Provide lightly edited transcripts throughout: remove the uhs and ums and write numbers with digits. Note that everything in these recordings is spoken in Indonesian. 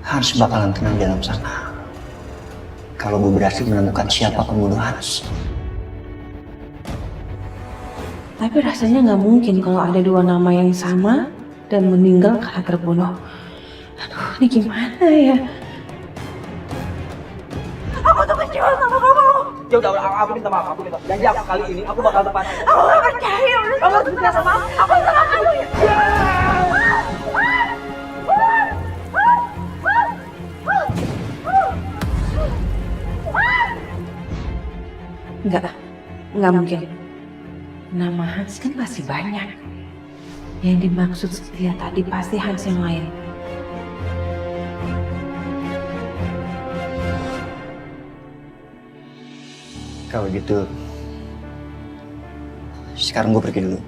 Hans bakalan tenang di dalam sana. Kalau gue berhasil menemukan siapa pembunuh Hans. Tapi rasanya nggak mungkin kalau ada dua nama yang sama dan meninggal karena terbunuh. Aduh, ini gimana ya? Aku tuh kecewa sama kamu. Ya udah, aku minta maaf, aku minta. Janji aku kali ini aku bakal tepat. Aku gak percaya. Kamu suka sama aku. Aku salah kamu ya. Enggak mungkin. Nama Hans kan masih banyak. Yang dimaksud Setia tadi pasti Hans yang lain. Kalau gitu, sekarang gue pergi dulu.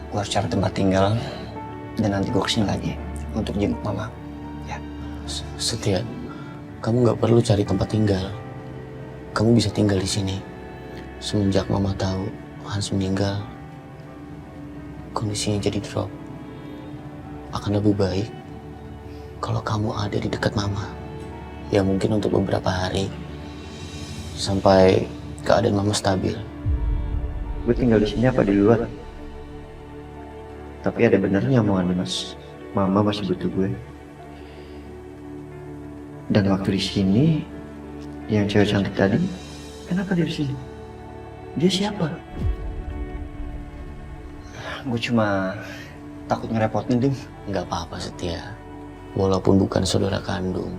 Gue harus cari tempat tinggal dan nanti gue kesini lagi untuk jenguk mama. Ya. Setia, kamu nggak perlu cari tempat tinggal. Kamu bisa tinggal di sini. Semenjak mama tahu Hans meninggal, kondisinya jadi drop. Akan lebih baik kalau kamu ada di dekat mama. Ya mungkin untuk beberapa hari. Sampai keadaan mama stabil. Gue tinggal di sini apa di luar? Tapi ada benernya omongan Mas. Mama masih butuh gue. Dan waktu di sini, yang cewek cantik tadi, kenapa dia di sini? Dia siapa? Gue cuma takut ngerepotin, Dim. Nggak apa-apa, Setia. Walaupun bukan saudara kandung,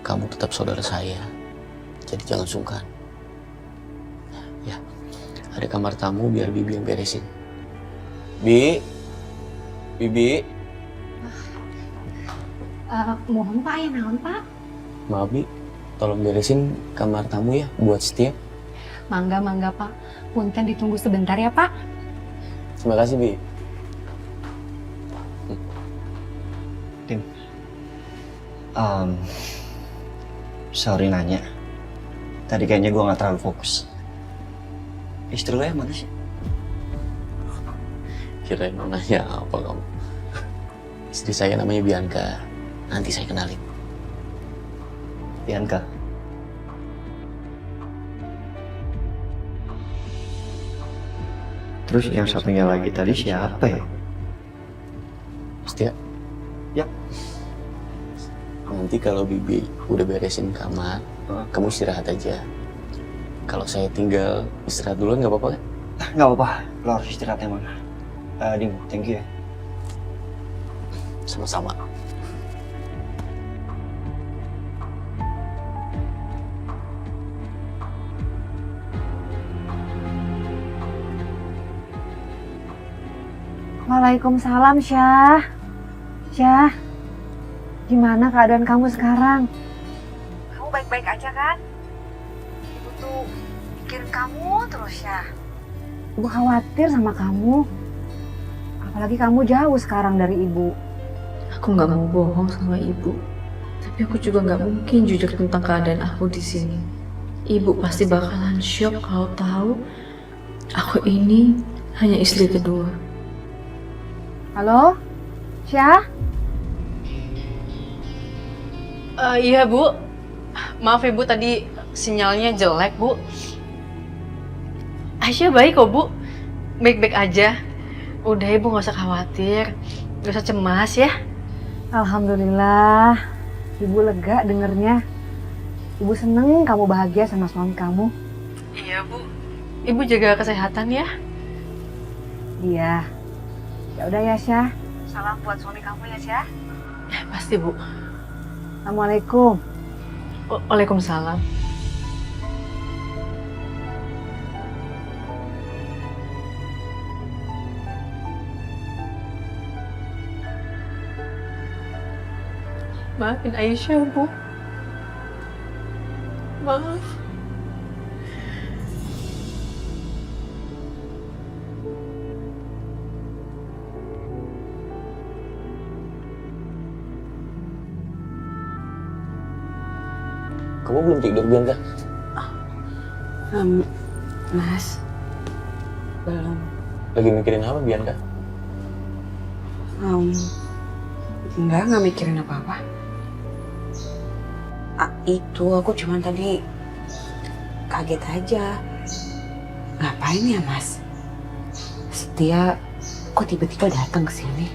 kamu tetap saudara saya. Jadi jangan sungkan. Ya, ada kamar tamu biar Bibi yang beresin. Bibi. Mohon Pak, ya naon Pak? Maaf, Bi. Tolong beresin kamar tamu ya buat Setia. Mangga Pak. Punten ditunggu sebentar ya Pak. Terima kasih, Bi. Dim. Sorry nanya. Tadi kayaknya gue gak terlalu fokus. Istri lo yang mana sih? Kirain mau nanya apa kamu? Istri saya namanya Bianca. Nanti saya kenalin. Bianca. Terus yang satunya lagi tadi siapa ya? Setia? Ya. Nanti kalau Bibi udah beresin kamar, kamu istirahat aja. Kalau saya tinggal istirahat dulu nggak apa-apa kan? Nggak apa-apa, lo harus istirahat emang. Dim, thank you ya. Sama-sama. Waalaikumsalam Syah. Syah, gimana keadaan kamu sekarang? Kamu baik-baik aja kan? Ibu tuh mikirin kamu terus Syah. Ibu khawatir sama kamu. Apalagi kamu jauh sekarang dari ibu. Aku nggak mau bohong sama ibu. Tapi aku juga nggak mungkin jujur tentang keadaan aku di sini. Ibu pasti bakalan shock kalau tahu aku ini hanya istri kedua. Halo? Syah? Iya Bu, maaf Ibu tadi sinyalnya jelek Bu. Aisyah baik kok Bu, baik-baik aja. Udah Ibu gak usah khawatir, gak usah cemas ya. Alhamdulillah, ibu lega dengernya. Ibu seneng kamu bahagia sama suami kamu. Iya Bu, Ibu jaga kesehatan ya. Iya. Ya udah ya Syah. Salam buat suami kamu ya Syah. Ya pasti Bu. Assalamualaikum. Waalaikumsalam. Maafin Aisyah Bu. Maaf. Kamu belum tidur, Bianca? Mas, belum. Lagi mikirin apa, Bianca? Enggak mikirin apa-apa. Itu aku cuman tadi kaget aja. Ngapain ya Mas? Setia kok tiba-tiba datang ke sini?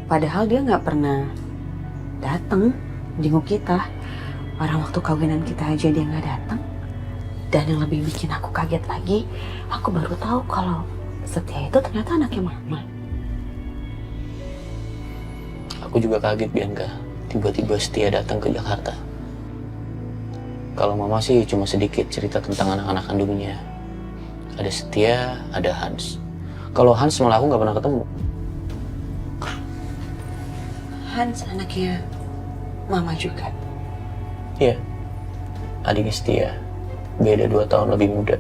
Padahal dia nggak pernah datang jenguk kita. Orang waktu kawinan kita aja dia nggak datang. Dan yang lebih bikin aku kaget lagi, aku baru tahu kalau Setia itu ternyata anaknya Mama. Aku juga kaget, Bianca. Tiba-tiba Setia datang ke Jakarta. Kalau Mama sih cuma sedikit cerita tentang anak-anak kandungnya. Ada Setia, ada Hans. Kalau Hans malah aku nggak pernah ketemu. Hans anaknya Mama juga. Iya, adiknya Setia. Beda 2 tahun lebih muda.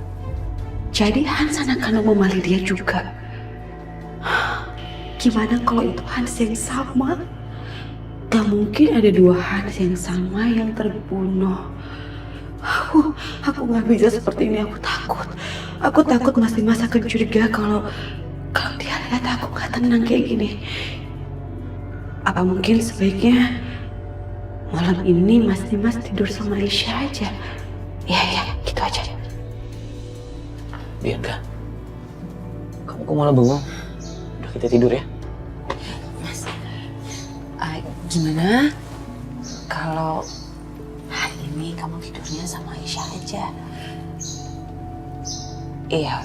Jadi Hans anak kandung Mama Lydia juga. Gimana kalau itu Hans yang sama? Gak mungkin ada 2 Hans yang sama yang terbunuh. Aku gak bisa seperti ini, aku takut. Aku takut Mas Dimas akan curiga kalau dia lihat aku gak tenang kayak gini. Apa mungkin sebaiknya malam ini Mas Dimas tidur sama Aisyah aja? Ya, gitu aja. Bianca, kamu kok malah bengong? Udah kita tidur ya? Mas, gimana kalau hari ini kamu tidurnya sama Aisyah aja? Iya,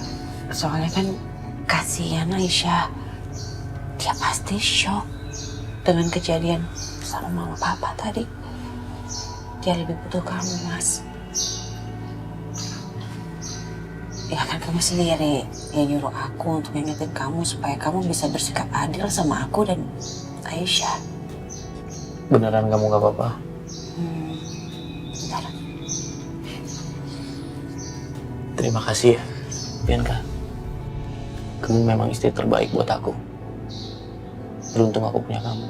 soalnya kan kasihan Aisyah. Dia pasti shock dengan kejadian sama mama papa tadi. Dia lebih butuh kamu, Mas. Ya kan kamu sendiri yang nyuruh aku untuk ngingetin kamu supaya kamu bisa bersikap adil sama aku dan Aisyah. Beneran kamu gak apa-apa? Bentar. Terima kasih ya, Bianca. Kamu memang istri terbaik buat aku. Beruntung aku punya kamu.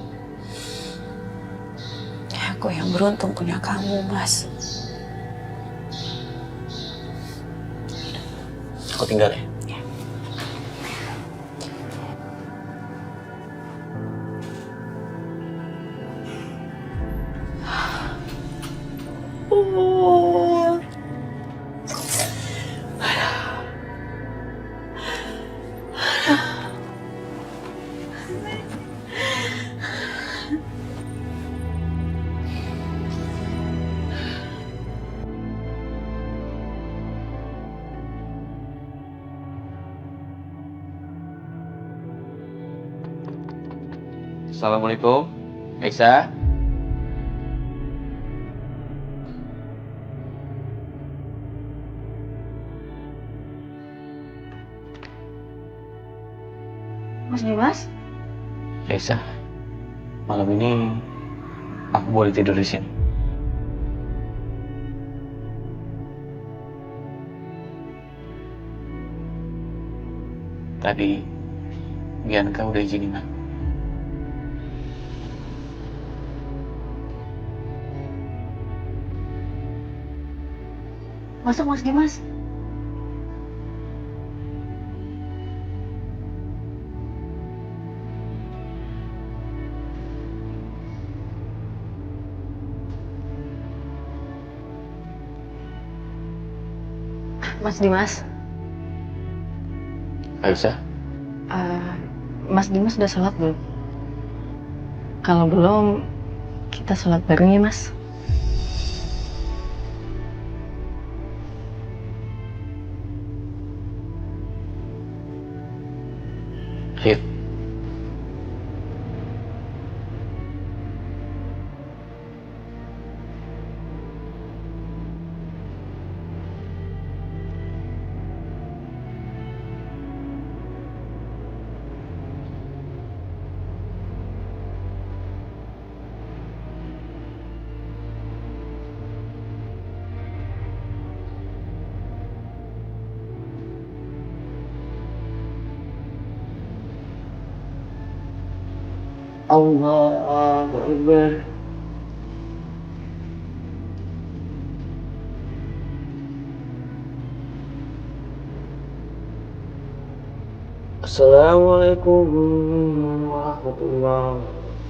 Aku yang beruntung punya kamu, Mas. Aku tinggal ya. Assalamualaikum, Aisyah. Mas Dimas? Aisyah, malam ini aku boleh tidur di sini. Tadi Bianca udah izinin aku. Masuk Mas Dimas. Mas Dimas, Aisyah, Mas Dimas sudah sholat belum? Kalau belum, kita sholat bareng ya Mas. ayo. Allahu Akbar. Assalamualaikum warahmatullahi wabarakatuh.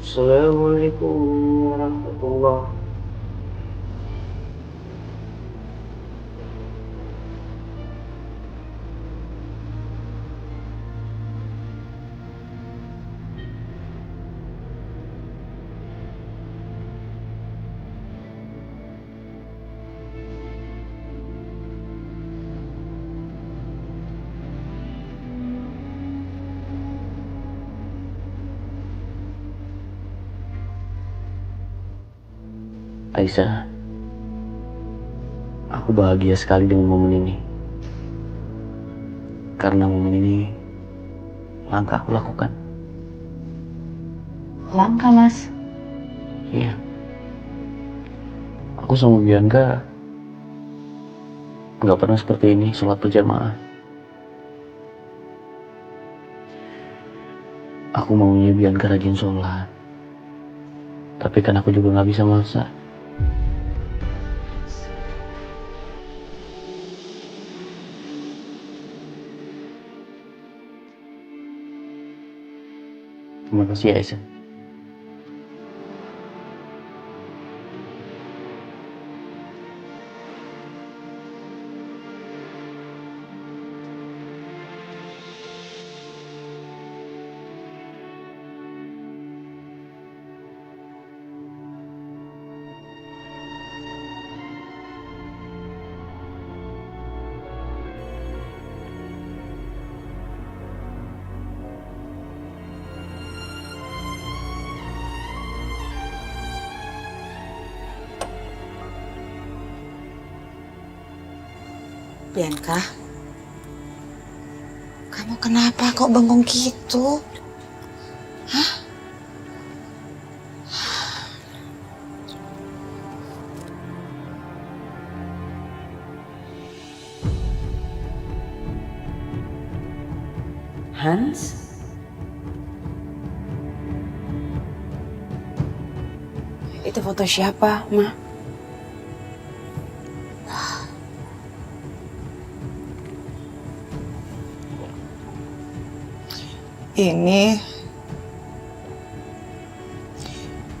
Assalamualaikum warahmatullahi. Aisyah, aku bahagia sekali dengan momen ini. Karena momen ini langkah aku lakukan. Langka, Mas. Iya. Aku sama Bianca nggak pernah seperti ini sholat berjamaah. Aku maunya Bianca rajin sholat. Tapi kan aku juga nggak bisa maksa. Terima kasih Aisyah. Bianca, kamu kenapa kok bengong gitu? Hah? Hans? Itu foto siapa, Ma?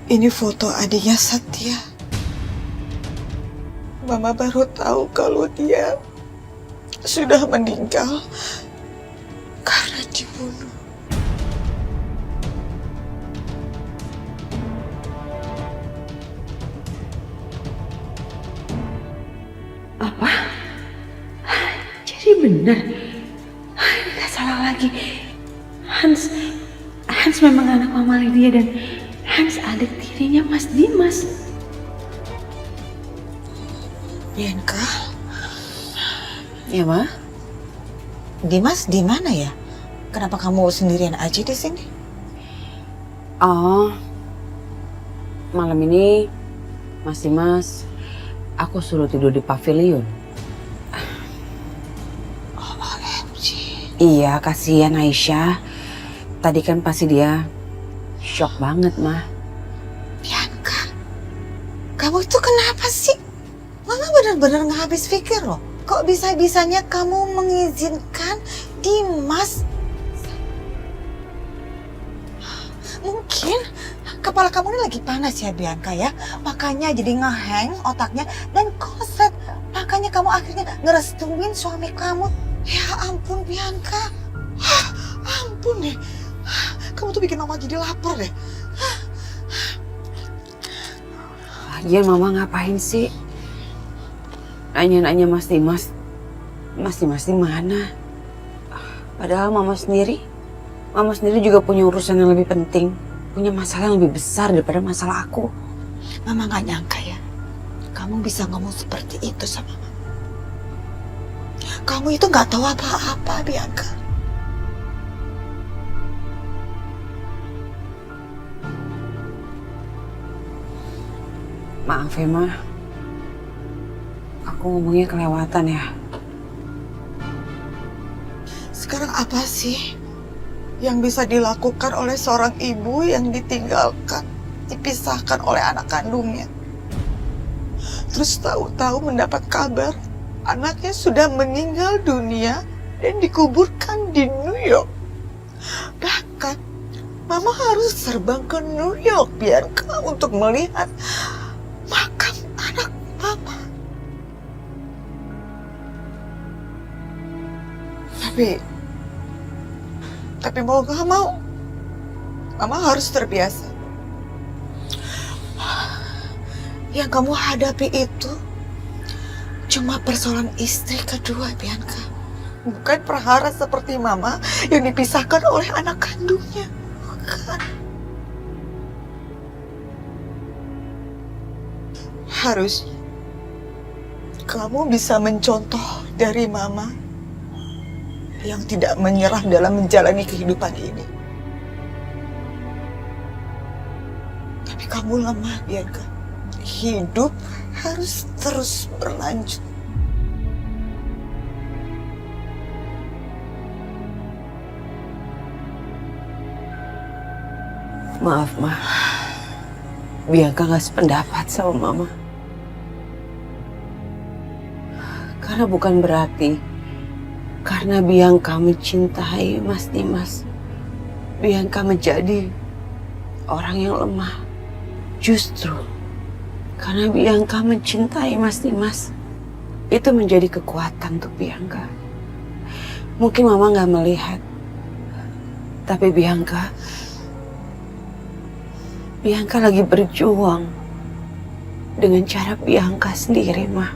Ini foto adiknya Satya. Mama baru tahu kalau dia sudah meninggal karena dibunuh. Apa? Jadi benar? Nggak salah lagi. Hans memang anak Mama Lydia dan Hans adik tirinya Mas Dimas. Bianca, Ya, Ma? Dimas di mana ya? Kenapa kamu sendirian aja di sini? Oh, malam ini Mas Dimas, aku suruh tidur di pavilion. OMG. Iya, kasihan Aisyah. Tadi kan pasti dia shock banget, Ma. Bianca, kamu itu kenapa sih? Mama benar-benar nggak habis pikir loh. Kok bisa-bisanya kamu mengizinkan Dimas? Mungkin kepala kamu ini lagi panas ya Bianca ya. Makanya jadi ngeheng otaknya dan konslet. Makanya kamu akhirnya ngerestuin suami kamu. Ya ampun Bianca. Ampun deh. Kamu tuh bikin mama jadi lapar deh. Lagian Mama ngapain sih? Nanya-nanya Mas Dimas. Mas Dimas di mana? Padahal Mama sendiri juga punya urusan yang lebih penting. Punya masalah yang lebih besar daripada masalah aku. Mama gak nyangka ya. Kamu bisa ngomong seperti itu sama mama. Kamu itu gak tahu apa-apa Bianca. Maaf ya, Ma. Aku ngomongnya kelewatan ya. Sekarang apa sih yang bisa dilakukan oleh seorang ibu yang ditinggalkan, dipisahkan oleh anak kandungnya? Terus tahu-tahu mendapat kabar anaknya sudah meninggal dunia dan dikuburkan di New York. Bahkan Mama harus terbang ke New York, Bianca, untuk melihat makam anak Mama. Tapi mau gak mau, Mama harus terbiasa. Yang kamu hadapi itu cuma persoalan istri kedua, Bianca. Bukan perhara seperti Mama yang dipisahkan oleh anak kandungnya. Bukan. Harusnya kamu bisa mencontoh dari Mama yang tidak menyerah dalam menjalani kehidupan ini. Tapi kamu lemah, Bianca. Hidup harus terus berlanjut. Maaf, Ma. Bianca gak sependapat sama Mama. Karena bukan berarti karena Bianca mencintai Mas Dimas, Bianca menjadi orang yang lemah. Justru karena Bianca mencintai Mas Dimas, itu menjadi kekuatan untuk Bianca. Mungkin Mama gak melihat, tapi Bianca lagi berjuang dengan cara Bianca sendiri, Ma.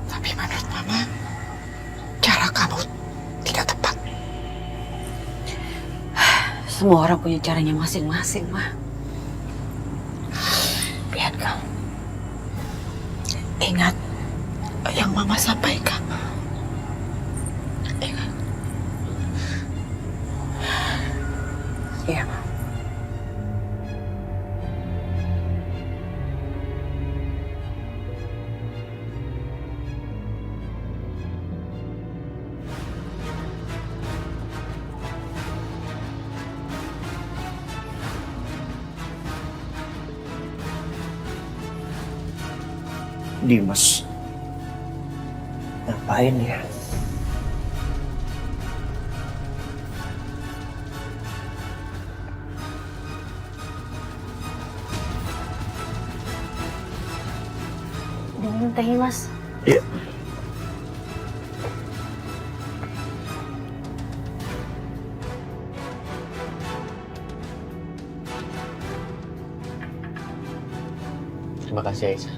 Tapi menurut Mama, cara kamu tidak tepat. Semua orang punya caranya masing-masing, Ma. Bianca, ingat yang Mama sampaikan. Ingat. Iya, Ma. Dimas. Ngapain ya? Diminum tehnya, Mas. Iya. Terima kasih, Aisyah.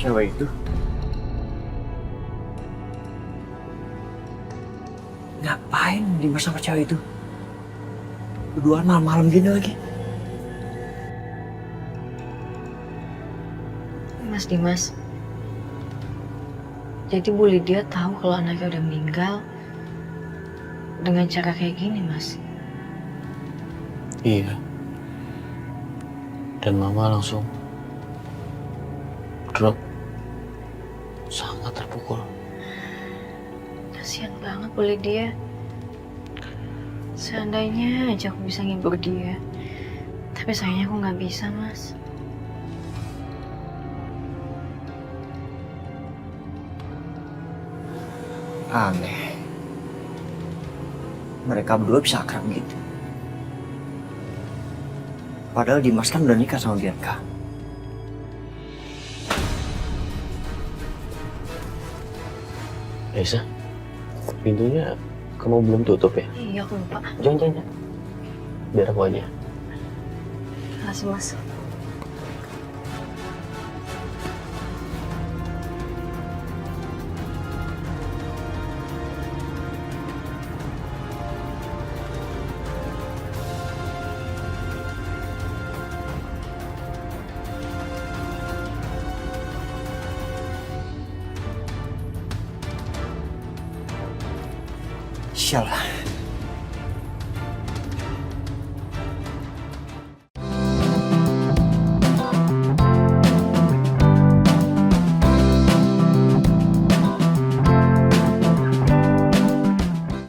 Cewek itu ngapain Dimas sama cewek itu? Berduaan malam-malam gini lagi. Mas Dimas, jadi Bu Lydia tahu kalau anaknya udah meninggal dengan cara kayak gini, Mas. Iya. Dan Mama langsung drop. Sangat terpukul. Kasihan banget Bu Lydia. Seandainya aja aku bisa ngibur dia. Tapi sayangnya aku nggak bisa, Mas. Aneh. Mereka berdua bisa akrab gitu. Padahal Dimas kan udah nikah sama Bianca. Aisyah, pintunya kamu belum tutup ya? Iya, aku lupa. Jangan. Biar aku aja. Makasih, Mas. Sialah.